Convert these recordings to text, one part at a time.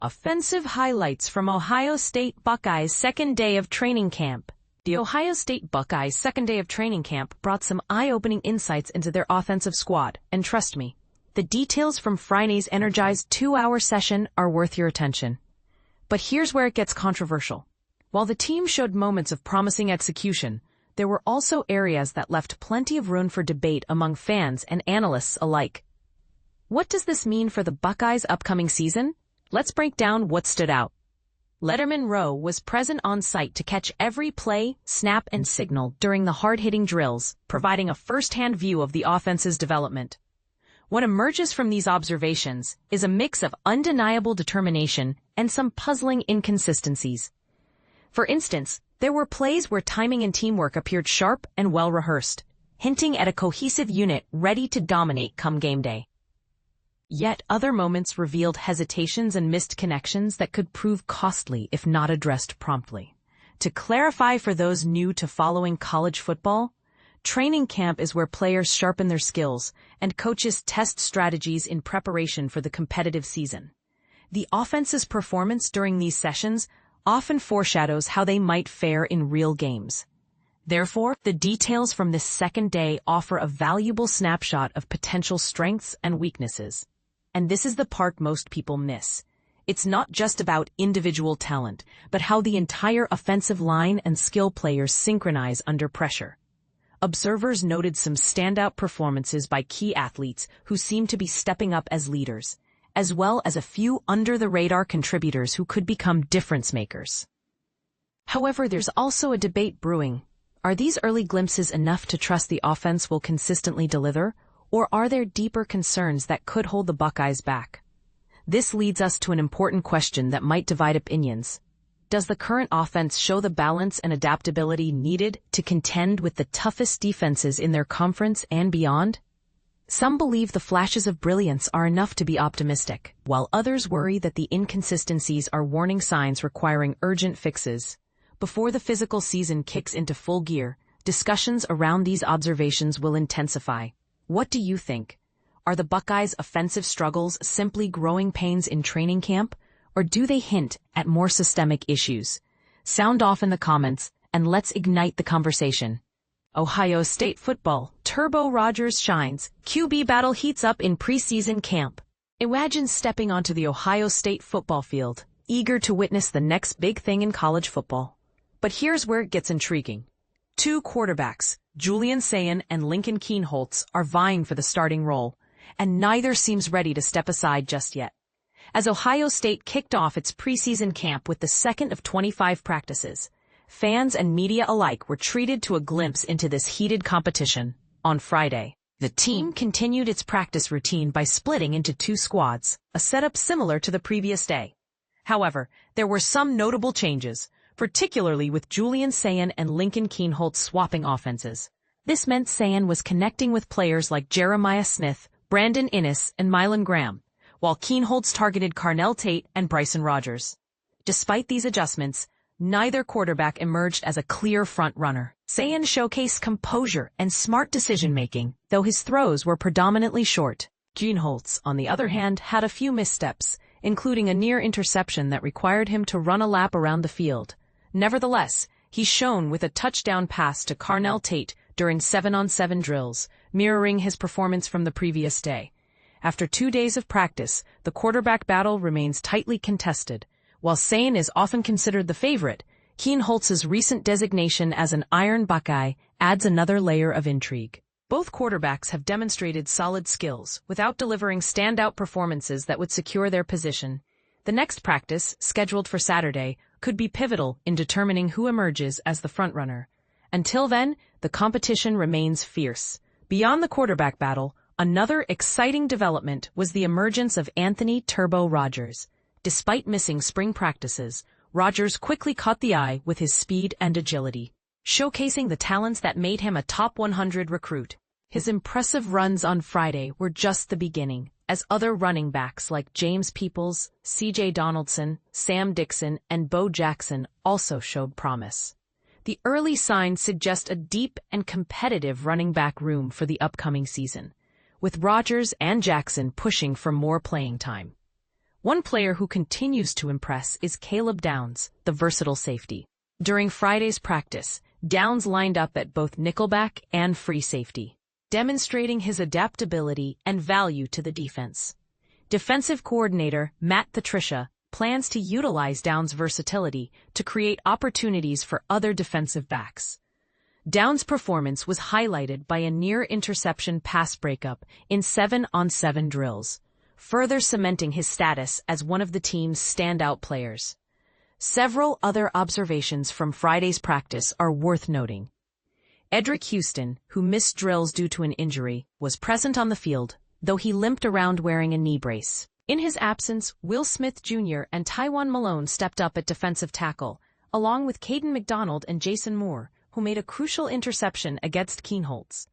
Offensive highlights from Ohio State Buckeyes' second day of training camp. The Ohio State Buckeyes' second day of training camp brought some eye-opening insights into their offensive squad, and trust me, the details from Friday's energized 2-hour session are worth your attention. But here's where it gets controversial. While the team showed moments of promising execution, there were also areas that left plenty of room for debate among fans and analysts alike. What does this mean for the Buckeyes' upcoming season? Let's break down what stood out. Letterman Rowe was present on site to catch every play, snap, and signal during the hard-hitting drills, providing a first-hand view of the offense's development. What emerges from these observations is a mix of undeniable determination and some puzzling inconsistencies. For instance, there were plays where timing and teamwork appeared sharp and well-rehearsed, hinting at a cohesive unit ready to dominate come game day. Yet other moments revealed hesitations and missed connections that could prove costly if not addressed promptly. To clarify for those new to following college football, training camp is where players sharpen their skills and coaches test strategies in preparation for the competitive season. The offense's performance during these sessions often foreshadows how they might fare in real games. Therefore, the details from this second day offer a valuable snapshot of potential strengths and weaknesses. And this is the part most people miss. It's not just about individual talent, but how the entire offensive line and skill players synchronize under pressure. Observers noted some standout performances by key athletes who seemed to be stepping up as leaders, as well as a few under-the-radar contributors who could become difference-makers. However, there's also a debate brewing. Are these early glimpses enough to trust the offense will consistently deliver? Or are there deeper concerns that could hold the Buckeyes back? This leads us to an important question that might divide opinions. Does the current offense show the balance and adaptability needed to contend with the toughest defenses in their conference and beyond? Some believe the flashes of brilliance are enough to be optimistic, while others worry that the inconsistencies are warning signs requiring urgent fixes. Before the physical season kicks into full gear, discussions around these observations will intensify. What do you think? Are the Buckeyes' offensive struggles simply growing pains in training camp, or do they hint at more systemic issues? Sound off in the comments, and let's ignite the conversation. Ohio State football, Turbo Rogers shines, QB battle heats up in preseason camp. Imagine stepping onto the Ohio State football field, eager to witness the next big thing in college football. But here's where it gets intriguing. Two quarterbacks, Julian Sayin and Lincoln Kienholz, are vying for the starting role, and neither seems ready to step aside just yet. As Ohio State kicked off its preseason camp with the second of 25 practices, fans and media alike were treated to a glimpse into this heated competition. On Friday, the team continued its practice routine by splitting into two squads, a setup similar to the previous day. However, there were some notable changes, particularly with Julian Sayin and Lincoln Kienholz swapping offenses. This meant Sayin was connecting with players like Jeremiah Smith, Brandon Inniss, and Milan Graham, while Kienholz targeted Carnell Tate and Bryson Rogers. Despite these adjustments, neither quarterback emerged as a clear front-runner. Sayin showcased composure and smart decision-making, though his throws were predominantly short. Kienholz, on the other hand, had a few missteps, including a near interception that required him to run a lap around the field. Nevertheless, he shone with a touchdown pass to Carnell Tate during 7-on-7 drills, mirroring his performance from the previous day. After 2 days of practice, the quarterback battle remains tightly contested. While Sayin is often considered the favorite, Kienholz's recent designation as an Iron Buckeye adds another layer of intrigue. Both quarterbacks have demonstrated solid skills without delivering standout performances that would secure their position. The next practice, scheduled for Saturday, could be pivotal in determining who emerges as the frontrunner. Until then, the competition remains fierce. Beyond the quarterback battle, another exciting development was the emergence of Anthony Turbo Rogers. Despite missing spring practices, Rogers quickly caught the eye with his speed and agility, showcasing the talents that made him a top 100 recruit. His impressive runs on Friday were just the beginning, as other running backs like James Peoples, C.J. Donaldson, Sam Dixon, and Bo Jackson also showed promise. The early signs suggest a deep and competitive running back room for the upcoming season, with Rogers and Jackson pushing for more playing time. One player who continues to impress is Caleb Downs, the versatile safety. During Friday's practice, Downs lined up at both nickelback and free safety, demonstrating his adaptability and value to the defense. Defensive coordinator Matt Patricia plans to utilize Downs' versatility to create opportunities for other defensive backs. Downs' performance was highlighted by a near-interception pass breakup in 7-on-7 drills, further cementing his status as one of the team's standout players. Several other observations from Friday's practice are worth noting. Edric Houston, who missed drills due to an injury, was present on the field, though he limped around wearing a knee brace. In his absence, Will Smith Jr. and Tywan Malone stepped up at defensive tackle, along with Caden McDonald and Jason Moore, who made a crucial interception against Kienholz.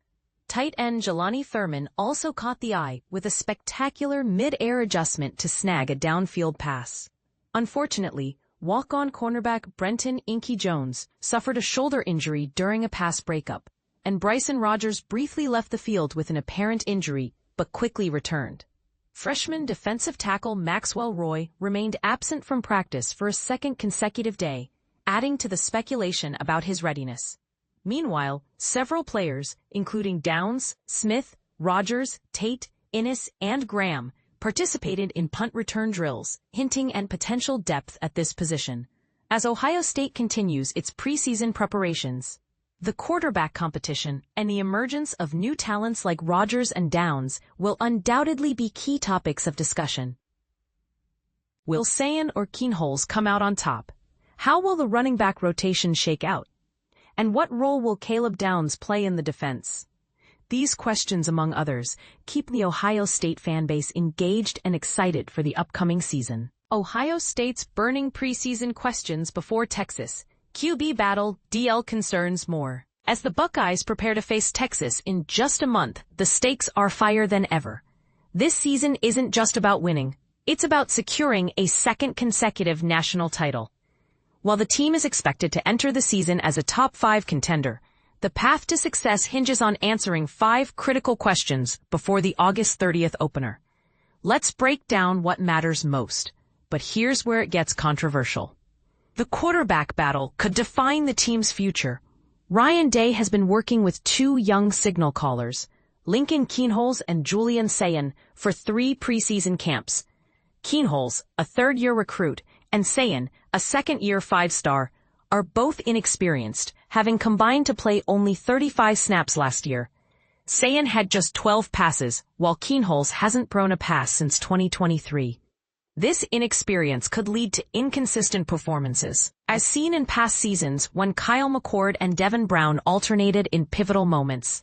Tight end Jelani Thurman also caught the eye with a spectacular mid-air adjustment to snag a downfield pass. Unfortunately, walk-on cornerback Brenton Inky Jones suffered a shoulder injury during a pass breakup, and Bryson Rogers briefly left the field with an apparent injury but quickly returned. Freshman defensive tackle Maxwell Roy remained absent from practice for a second consecutive day, adding to the speculation about his readiness. Meanwhile, several players, including Downs, Smith, Rogers, Tate, Innes, and Graham, participated in punt return drills, hinting at potential depth at this position. As Ohio State continues its preseason preparations, the quarterback competition and the emergence of new talents like Rogers and Downs will undoubtedly be key topics of discussion. Will Sayin or Kienholz come out on top? How will the running back rotation shake out? And what role will Caleb Downs play in the defense? These questions, among others, keep the Ohio State fanbase engaged and excited for the upcoming season. Ohio State's burning preseason questions before Texas. QB battle, DL concerns more. As the Buckeyes prepare to face Texas in just a month, the stakes are higher than ever. This season isn't just about winning. It's about securing a second consecutive national title. While the team is expected to enter the season as a top 5 contender, the path to success hinges on answering 5 critical questions before the August 30th opener. Let's break down what matters most, but here's where it gets controversial. The quarterback battle could define the team's future. Ryan Day has been working with 2 young signal callers, Lincoln Kienholz and Julian Sayin, for 3 preseason camps. Kienholz, a third-year recruit, and Sayin, a second-year 5-star, are both inexperienced, having combined to play only 35 snaps last year. Sayin had just 12 passes, while Kienholz hasn't thrown a pass since 2023. This inexperience could lead to inconsistent performances, as seen in past seasons when Kyle McCord and Devin Brown alternated in pivotal moments.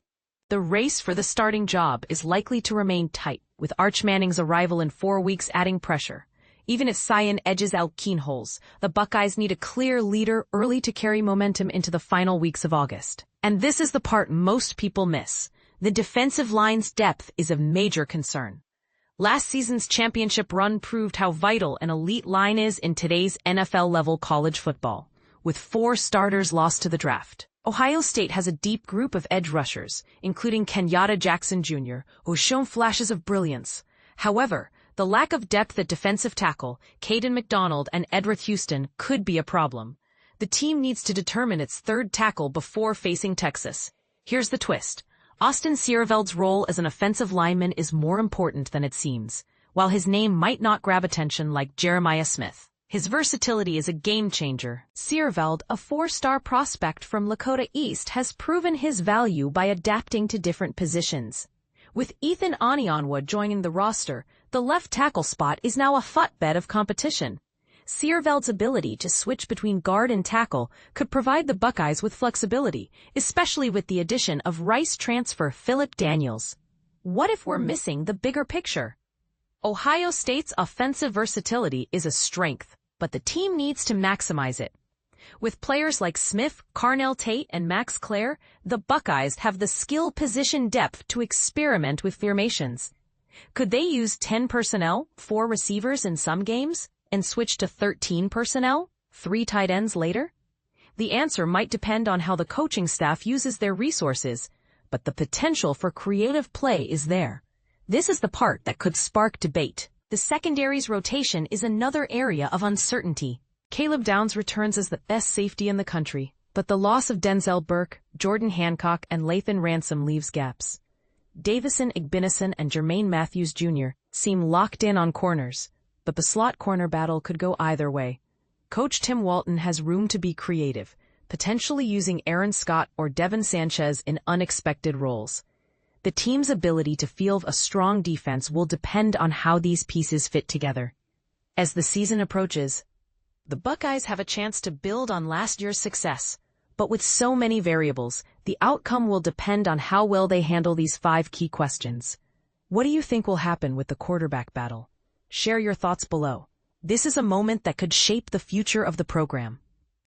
The race for the starting job is likely to remain tight, with Arch Manning's arrival in 4 weeks adding pressure. Even if Sayin edges out Kienholz, the Buckeyes need a clear leader early to carry momentum into the final weeks of August. And this is the part most people miss. The defensive line's depth is of major concern. Last season's championship run proved how vital an elite line is in today's NFL-level college football, with 4 starters lost to the draft. Ohio State has a deep group of edge rushers, including Kenyatta Jackson Jr., who has shown flashes of brilliance. However, the lack of depth at defensive tackle, Caden McDonald and Edric Houston, could be a problem. The team needs to determine its third tackle before facing Texas. Here's the twist. Austin Sierveld's role as an offensive lineman is more important than it seems. While his name might not grab attention like Jeremiah Smith, his versatility is a game-changer. Sierveld, a 4-star prospect from Lakota East, has proven his value by adapting to different positions. With Ethan Onionwood joining the roster, the left tackle spot is now a hotbed of competition. Sierveld's ability to switch between guard and tackle could provide the Buckeyes with flexibility, especially with the addition of Rice transfer Philip Daniels. What if we're missing the bigger picture? Ohio State's offensive versatility is a strength, but the team needs to maximize it. With players like Smith, Carnell Tate, and Max Clare, the Buckeyes have the skill position depth to experiment with formations. Could they use 10 personnel, 4 receivers in some games, and switch to 13 personnel, 3 tight ends later? The answer might depend on how the coaching staff uses their resources, but the potential for creative play is there. This is the part that could spark debate. The secondary's rotation is another area of uncertainty. Caleb Downs returns as the best safety in the country, but the loss of Denzel Burke, Jordan Hancock, and Lathan Ransom leaves gaps. Davison Igbinison and Jermaine Matthews Jr. seem locked in on corners, but the slot corner battle could go either way. Coach Tim Walton has room to be creative, potentially using Aaron Scott or Devin Sanchez in unexpected roles. The team's ability to field a strong defense will depend on how these pieces fit together. As the season approaches, the Buckeyes have a chance to build on last year's success, but with so many variables, the outcome will depend on how well they handle these 5 key questions. What do you think will happen with the quarterback battle? Share your thoughts below. This is a moment that could shape the future of the program.